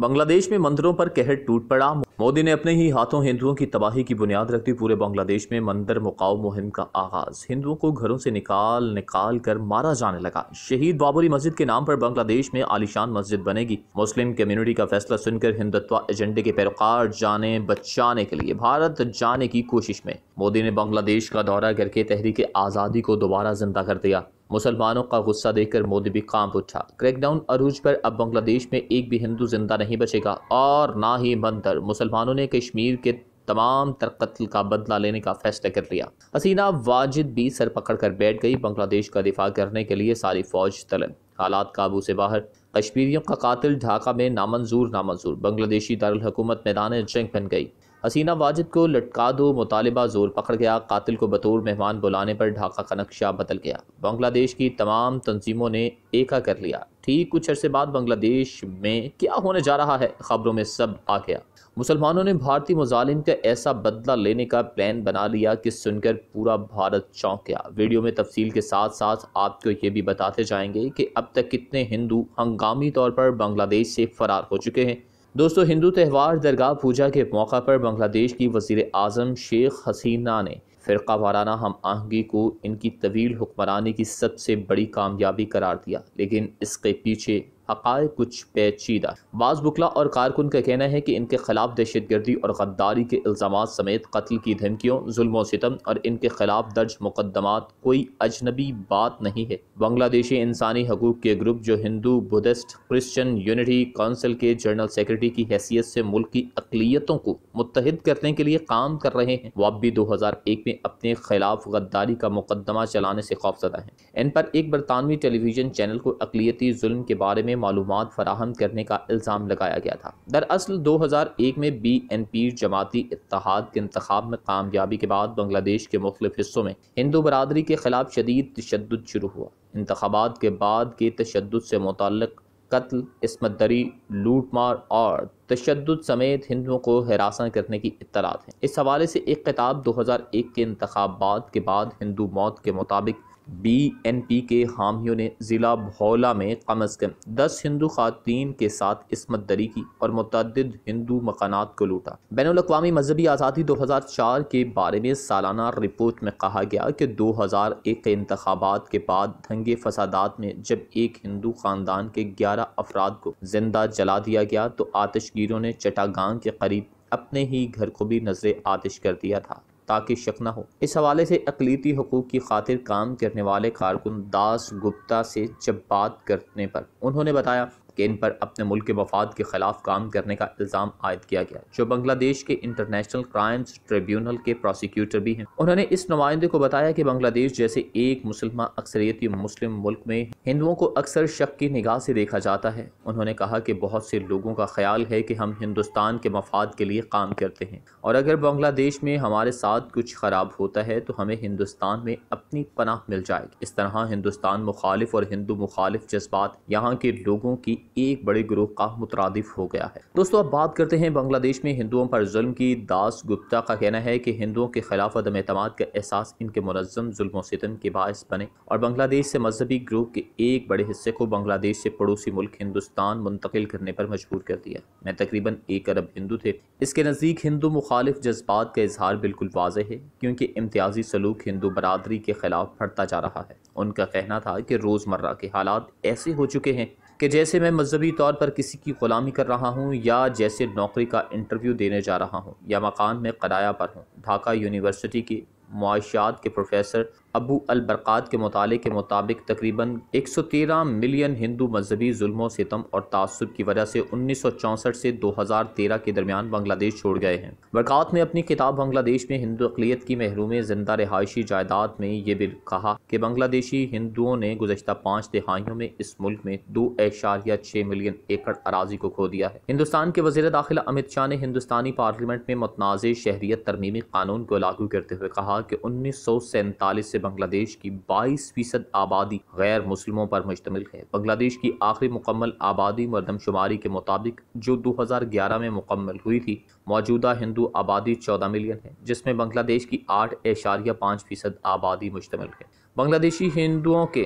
بنگلہ دیش میں مندروں پر قہر ٹوٹ پڑا۔ مودی نے اپنے ہی ہاتھوں ہندوؤں کی تباہی کی بنیاد رکھتی پورے بنگلہ دیش میں مندر مقاؤ مہم کا آغاز۔ ہندوؤں کو گھروں سے نکال کر مارا جانے لگا۔ شہید بابری مسجد کے نام پر بنگلہ دیش میں عالیشان مسجد بنے گی۔ مسلم کمیونٹی کا فیصلہ سن کر ہندوتوا ایجنڈے کے پیروکار جانیں بچانے کے لیے بھارت جانے کی کوشش میں۔ مودی نے بنگلہ دیش کا دورہ کر کے تحریک آزادی کو دوبارہ زندہ کر دیا۔ مسلمانوں کا غصہ دیکھ کر مودی بھی کانپ اٹھا۔ کریک ڈاؤن عروج پر اب بنگلہ دیش میں ایک بھی ہندو زندہ نہیں بچے گا اور نہ ہی مندر۔ مسلمانوں نے کشمیر کے تمام تر قتل کا بدلہ لینے کا فیصلہ کر لیا۔ حسینہ واجد بھی سر پکڑ کر بیٹھ گئی۔ بنگلہ دیش کا دفاع کرنے کے لیے ساری فوج طلب۔ حالات قابو سے باہر۔ کشمیریوں کا قاتل ڈھاکہ میں نامنظور۔ بنگلہ دیشی دارالحکومت میدان جنگ بن گئی۔ حسینہ واجد کو لٹکا دو مطالبہ زور پکڑ گیا۔ قاتل کو بطور مہمان بلانے پر ڈھاکہ کا نقشہ بدل گیا۔ بنگلہ دیش کی تمام تنظیموں نے ایکا کر لیا۔ ٹھیک کچھ عرصے بعد بنگلہ دیش میں کیا ہونے جا رہا ہے خبروں میں سب آ گیا۔ مسلمانوں نے بھارتی مظالم کا ایسا بدلہ لینے کا پلان بنا لیا کہ سن کر پورا بھارت چونک گیا۔ ویڈیو میں تفصیل کے ساتھ ساتھ آپ کو یہ بھی بتاتے جائیں گے کہ اب تک کتنے ہندو ہنگامی طور پر بنگلہ دیش سے فرار ہو چکے ہیں۔ دوستو، ہندو تہوار درگاہ پوجا کے موقع پر بنگلہ دیش کی وزیر اعظم شیخ حسینہ نے فرقہ وارانہ ہم آہنگی کو ان کی طویل حکمرانی کی سب سے بڑی کامیابی قرار دیا، لیکن اس کے پیچھے حقائق کچھ پیچیدہ۔ بعض وکلاء اور کارکن کا کہنا ہے کہ ان کے خلاف دہشت گردی اور غداری کے الزامات سمیت قتل کی دھمکیوں، ظلم و ستم اور ان کے خلاف درج مقدمات کوئی اجنبی بات نہیں ہے۔ بنگلہ دیشی انسانی حقوق کے گروپ جو ہندو، بدھسٹ، کرسچن یونٹی کونسل کے جنرل سیکرٹری کی حیثیت سے ملک کی اقلیتوں کو متحد کرنے کے لیے کام کر رہے ہیں، وہ اب بھی 2001 میں اپنے خلاف غداری کا مقدمہ چلانے سے خوفزدہ ہیں۔ ان پر ایک برطانوی ٹیلی ویژن چینل کو اقلیتی ظلم کے بارے میں معلومات فراہم کرنے کا الزام لگایا گیا تھا۔ دراصل 2001 میں BNP جماعتی اتحاد کے انتخاب میں کامیابی کے بعد بنگلہ دیش کے مختلف حصوں میں ہندو برادری کے خلاف شدید تشدد شروع ہوا۔ انتخابات کے بعد کے تشدد سے متعلق قتل، عصمت دری، لوٹ مار اور تشدد سمیت ہندوؤں کو ہراساں کرنے کی اطلاعات ہیں۔ اس حوالے سے ایک خطاب 2001 کے انتخابات کے بعد ہندو موت کے مطابق BNP کے حامیوں نے ضلع بھولا میں کم از کم 10 ہندو خواتین کے ساتھ عصمت دری کی اور متعدد ہندو مکانات کو لوٹا۔ بین الاقوامی مذہبی آزادی 2004 کے بارے میں سالانہ رپورٹ میں کہا گیا کہ 2001 کے انتخابات کے بعد دنگے فسادات میں جب ایک ہندو خاندان کے 11 افراد کو زندہ جلا دیا گیا تو آتش گیروں نے چٹاگانگ کے قریب اپنے ہی گھر کو بھی نذر آتش کر دیا تھا تاکہ شک نہ ہو۔ اس حوالے سے اقلیتی حقوق کی خاطر کام کرنے والے کارکن داس گپتا سے جب بات کرنے پر انہوں نے بتایا کہ ان پر اپنے ملک کے مفاد کے خلاف کام کرنے کا الزام عائد کیا گیا، جو بنگلہ دیش کے انٹرنیشنل کرائمز ٹریبیونل کے پروسیکیوٹر بھی ہیں۔ انہوں نے اس نمائندے کو بتایا کہ بنگلہ دیش جیسے ایک مسلمہ اکثریتی مسلم ملک میں ہندوؤں کو اکثر شک کی نگاہ سے دیکھا جاتا ہے۔ انہوں نے کہا کہ بہت سے لوگوں کا خیال ہے کہ ہم ہندوستان کے مفاد کے لیے کام کرتے ہیں اور اگر بنگلہ دیش میں ہمارے ساتھ کچھ خراب ہوتا ہے تو ہمیں ہندوستان میں اپنی پناہ مل جائے گی۔ اس طرح ہندوستان مخالف اور ہندو مخالف جذبات یہاں کے لوگوں کی ایک بڑے گروہ کا مترادف ہو گیا ہے۔ دوستو، اب بات کرتے ہیں بنگلہ دیش میں ہندوؤں پر ظلم کی۔ داس گپتا کا کہنا ہے کہ ہندوؤں کے خلاف عدم اعتماد کا احساس ان کے منظم ظلم و ستم کے باعث بنے اور بنگلہ دیش سے مذہبی گروہ کے ایک بڑے حصے کو بنگلہ دیش سے پڑوسی ملک ہندوستان منتقل کرنے پر مجبور کر دیا۔ میں تقریباً 1 ارب ہندو تھے۔ اس کے نزدیک ہندو مخالف جذبات کا اظہار بالکل واضح ہے کیونکہ امتیازی سلوک ہندو برادری کے خلاف بڑھتا جا رہا ہے۔ ان کا کہنا تھا کہ روزمرہ کے حالات ایسے ہو چکے ہیں کہ جیسے میں مذہبی طور پر کسی کی غلامی کر رہا ہوں یا جیسے نوکری کا انٹرویو دینے جا رہا ہوں یا مکان میں کرایہ پر ہوں۔ ڈھاکہ یونیورسٹی کی معاشیات کے پروفیسر ابو البرکات کے مطالعے کے مطابق تقریباً 113 ملین ہندو مذہبی ظلم و ستم اور تعصب کی وجہ سے 1964 سے 2013 کے درمیان بنگلہ دیش چھوڑ گئے ہیں۔ برکات نے اپنی کتاب بنگلہ دیش میں ہندو اقلیت کی محروم زندہ رہائشی جائیداد میں یہ بھی کہا کہ بنگلہ دیشی ہندوؤں نے گزشتہ 5 دہائیوں میں اس ملک میں 2.6 ملین ایکڑ اراضی کو کھو دیا ہے۔ ہندوستان کے وزیر داخلہ امت شاہ نے ہندوستانی پارلیمنٹ میں متنازع شہریت ترمیمی قانون کو لاگو کرتے ہوئے کہا کہ 1947 سے بنگلہ دیش کی 22% آبادی غیر مسلموں پر مشتمل ہے۔ بنگلہ دیش کی آخری مکمل آبادی مردم شماری کے مطابق جو 2011 میں مکمل ہوئی تھی، موجودہ ہندو آبادی 14 ملین ہے، جس میں بنگلہ دیش کی 8.5% آبادی مشتمل ہے۔ بنگلہ دیشی ہندوؤں کے